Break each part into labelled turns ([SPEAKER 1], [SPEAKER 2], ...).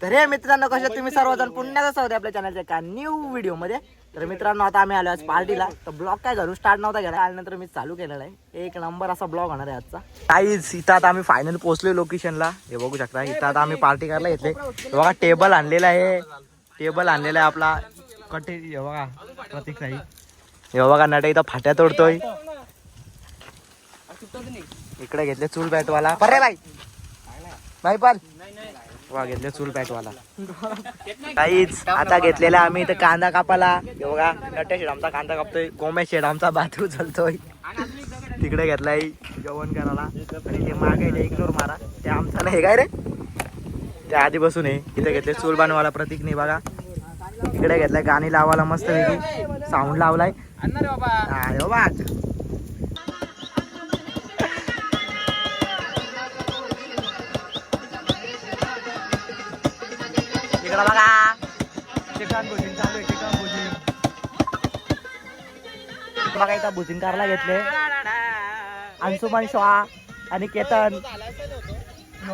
[SPEAKER 1] तर हे मित्रांनो कशा तुम्ही सर्वजण पुण्याचा स्वागत आपल्या चॅनलच्या एका न्यू व्हिडिओ मध्ये. तर मित्रांनो आता आम्ही आलो आज पार्टीला. तर ब्लॉग काय घरून स्टार्ट नव्हता केला, आल्यानंतर मी चालू केलेला आहे. एक नंबर असा ब्लॉग होणार आहे आजचा. काहीच इथं आता आम्ही फायनल पोहोचलो लोकेशनला. हे बघू शकता इथं आता आम्ही पार्टी करायला घेतले. बघा टेबल आणलेला आहे, टेबल आणलेला आहे आपला कटे. हे बघा प्रतीक साई, हे बघा नटे इथं फाट्या तोडतोय. इकडे घेतले चूल बॅटवाला. बरे बाई बाई पण वा घेतले चूल बॅटवाला. काहीच आता घेतलेला आम्ही इथं कांदा कापाला. हे बघा नटे शेड आमचा कांदा कापतोय, गोमे शेड आमचा बाथरूम चालतोय. तिकडे घेतलाय जेवण करायला. आणि ते मागे इग्नोर मारा, ते आमचा नाही काय रे, ते आधी बसून आहे. इथे घेतले चूल बनवायला प्रतीकने. बघा इकडे घेतलाय गाणी लावायला मस्त वेगळी साऊंड लावलाय. बघा इकडं बघा चिकन भुजिंग चालू आहे. चिकन भुजिंग बघा इथं भुजिंग करायला घेतले अंशुमन शॉ आणि केतन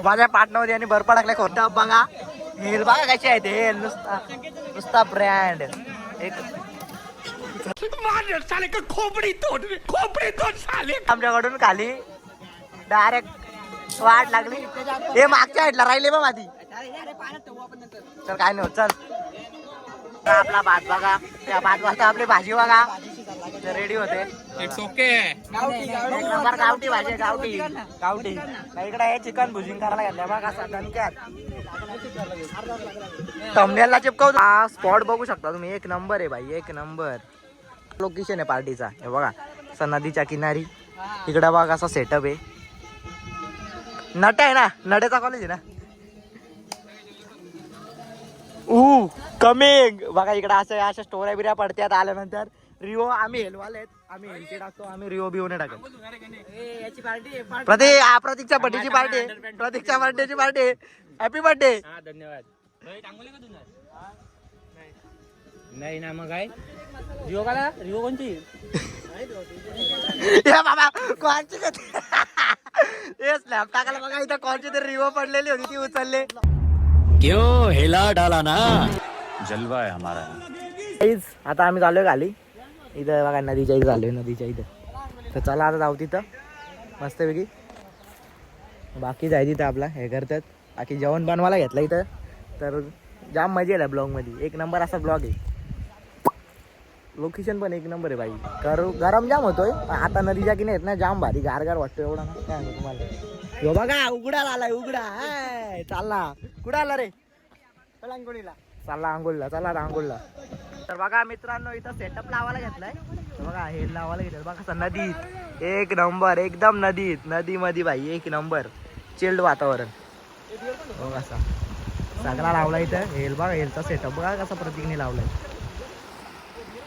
[SPEAKER 1] माझ्या पार्टनर यांनी भरपा टाकलाय. खोटा बघा हेल बघा कसे आहे ते नुसता नुसता ब्रँड. एक खोपडी तोड आमच्याकडून खाली डायरेक्ट वाट लागली. हे मागच्या साईडला राहिले बा माझी. तर काय नाही होत. चल आपला भात बघा, त्या भात वाजता आपली भाजी बघा रेडी होते. एक नंबर गावठी भाजी, गावठी गावठी. इकडे हे चिकन भुजिंग करायला घेतल्या बघा असा दणक्यात. थंबनेलला चिपकवतो. हा स्पॉट बघू शकता तुम्ही, एक नंबर आहे भाई, एक नंबर लोकेशन आहे पार्टीचा. हे बघा असं नदीच्या किनारी. इकडे बघा असा सेटअप आहे. नट आहे ना, नट्याचा कॉलेज आहे ना. कमिंग बघा इकडे असं अशा स्टोऱ्या बिऱ्या पडत्यात. आल्यानंतर रिओ आम्ही हेलवाले, आम्ही हेलची टाकतो, आम्ही रिओ बिओ नाही टाकत. प्रतीकच्या बर्थडेची पार्टी आहे, प्रतीकच्या बर्थडेची पार्टी आहे. Happy birthday.
[SPEAKER 2] धन्यवाद. नाही ना मग काय रिओ काला रिओ कोणची
[SPEAKER 1] बाबा कोणची हे स्लॅब टाकायला बघा इथं कोणची तरी रिओ पडलेली होती, ती उचलले.
[SPEAKER 3] क्यों हिला डाला ना, जलवा है हमारा.
[SPEAKER 1] आता आम्ही चाललोय खाली. इथं बघा नदीच्या इथं चाललोय, नदीच्या इथं. तर चला आता जाऊ तिथं मस्तपैकी. बाकी जाय तिथं आपला हे करतात. बाकी जेवण बनवायला घेतलं इथं. तर जाम मजा येईल ब्लॉग मध्ये. एक नंबर असा ब्लॉग आहे. लोकेशन पण एक नंबर आहे भाई. गरम जाम होतोय, आता नदीच्या की नाही ना जाम भारी गारगार वाटतो. एवढा ना काय म्हणतो तुम्हाला. यो बघा उघडा आलाय, उघडा चालला. कुठं आला रे, चालला आंघोळला. चला आता आंघोळला. तर बघा मित्रांनो इथं सेटअप लावायला घेतलाय. बघा हे लावायला घेतलं बघा असं नदीत. एक नंबर एकदम नदीत, नदी मध्ये भाई एक नंबर चिल्ड वातावरण. बघा असा सगळा लावला इथं. हेल बघा हेलचा सेटअप बघा कसा प्रतीकने लावलाय.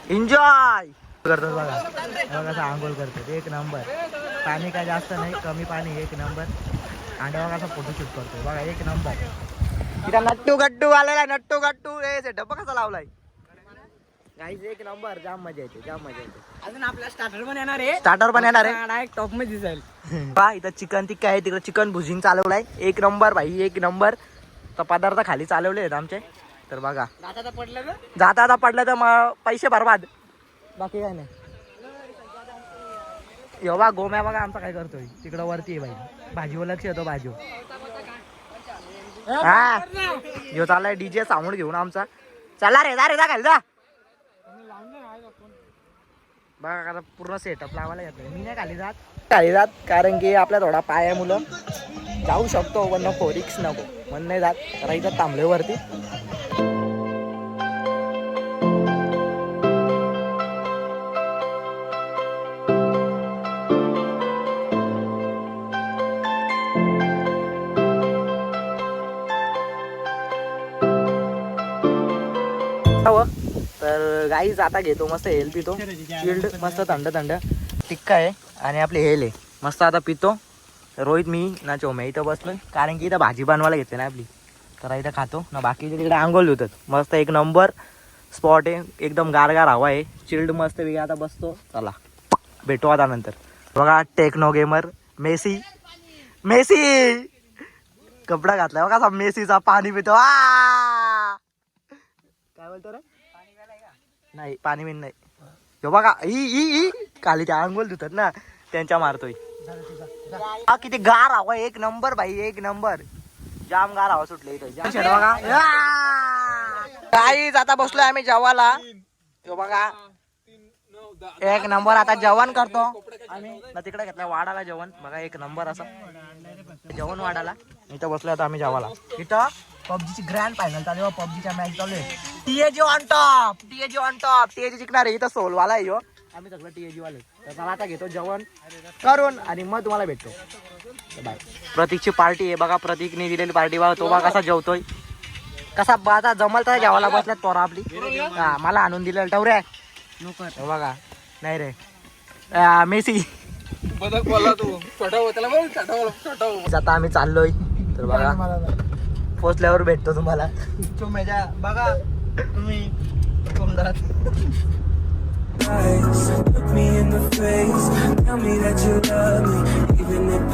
[SPEAKER 1] एन्जॉय करतात बघा. बघा कसं आंघोळ करतात एक नंबर. पाणी काय जास्त नाही, कमी पाणी एक नंबर. आणि बघा असा फोटोशूट करतो बघा एक नंबर. तिथं नट्टू गट्टू आलेला, नट्टू गट्टू हे सेटअप कसा लावलाय गाईज एक नंबर. जाम मजा येते, जाम मजा येते.
[SPEAKER 2] अजून आपला स्टार्टर पण येणार आहे.
[SPEAKER 1] स्टार्टर पण येणार आहे
[SPEAKER 2] डायरेक्ट टॉप मध्ये दिसेल.
[SPEAKER 1] बा इथं चिकन टिक्का आहे, तिकडे चिकन भुजिंग चालवलाय एक नंबर भाई एक नंबर. तर पदार्थ खाली चालवले आहेत आमचे. तर बघा जाता आता पडलं तर मग पैसे बरबाद, बाकी काय नाही. यो बा गोम्या बघा आमचा काय करतोय तिकडं वरती आहे भाई. भाजीवर लक्ष येतो भाजीवर. हा यो चाललाय डीजे साऊंड घेऊन आमचा. चला रे जा रे जा खाली जा. बघा आता पूर्ण सेटअप लावायला घेतोय. मी नाही खाली जात कारण की आपल्या थोडा पाय आहे. मुलं जाऊ शकतो पण नको, रिक्स नको म्हणून नाही जात. तर इथं थांबलोय वरती. तर गाईज आता घेतो मस्त हेल पितो. चिल्ड मस्त थंड थंड टिक्का आहे आणि आपली हेल आहे मस्त. आता पितो. रोहित मी ना चोम्या इथं बसलोय कारण की इथं भाजी बनवायला घेते ना आपली. तर इथं खातो ना. बाकीचे तिकडे आंघोळ होतात. मस्त एक नंबर स्पॉट आहे, एकदम गारगार हवा आहे. चिल्ड मस्त वेगळी. आता बसतो. चला भेटू आता नंतर. बघा टेक्नो गेमर मेसी. मेसी कपडा घातलाय बघा मेसीचा पाणी पितो काय बोलतो रे नाही पाणी बिन नाही हे बघा ई खाली त्या अंघोल धुतात ना त्यांच्या मारतोय हा किती गार हवा एक नंबर भाई एक नंबर जाम गार हवा सुटले इथं बघा काहीच आता बसलोय आम्ही जेवायला हे बघा एक नंबर आता जेवण करतो आम्ही तिकडे घेतला वाडाला जेवण बघा एक नंबर असं जेवण वाडाला इथं बसलोय आता आम्ही जेवायला इथं पबजीची ग्रँड फायनल चालू आहे पबजीच्या मॅच चालू आहे टीएजी ऑन टॉप टीएजी जिंकणार आहे इथं सोलवाला आहे आम्ही सगळं टीएजी वाले तर चला आता घेतो जेवण करून आणि मग तुम्हाला भेटतो बाय प्रतीकची पार्टी आहे बघा प्रतीकने दिलेली पार्टी बघा तो बघा कसा जेवतोय कसा आता जमल तर जेवायला बसल्यात पोरा आपली हा मला आणून दिलेलं टवरे नको बघा नाही रे मेसी आता आम्ही चाललोय तर बघा पोचल्यावर भेटतो तुम्हाला बघा तुम्ही
[SPEAKER 4] Look me in the face, tell me that you love me.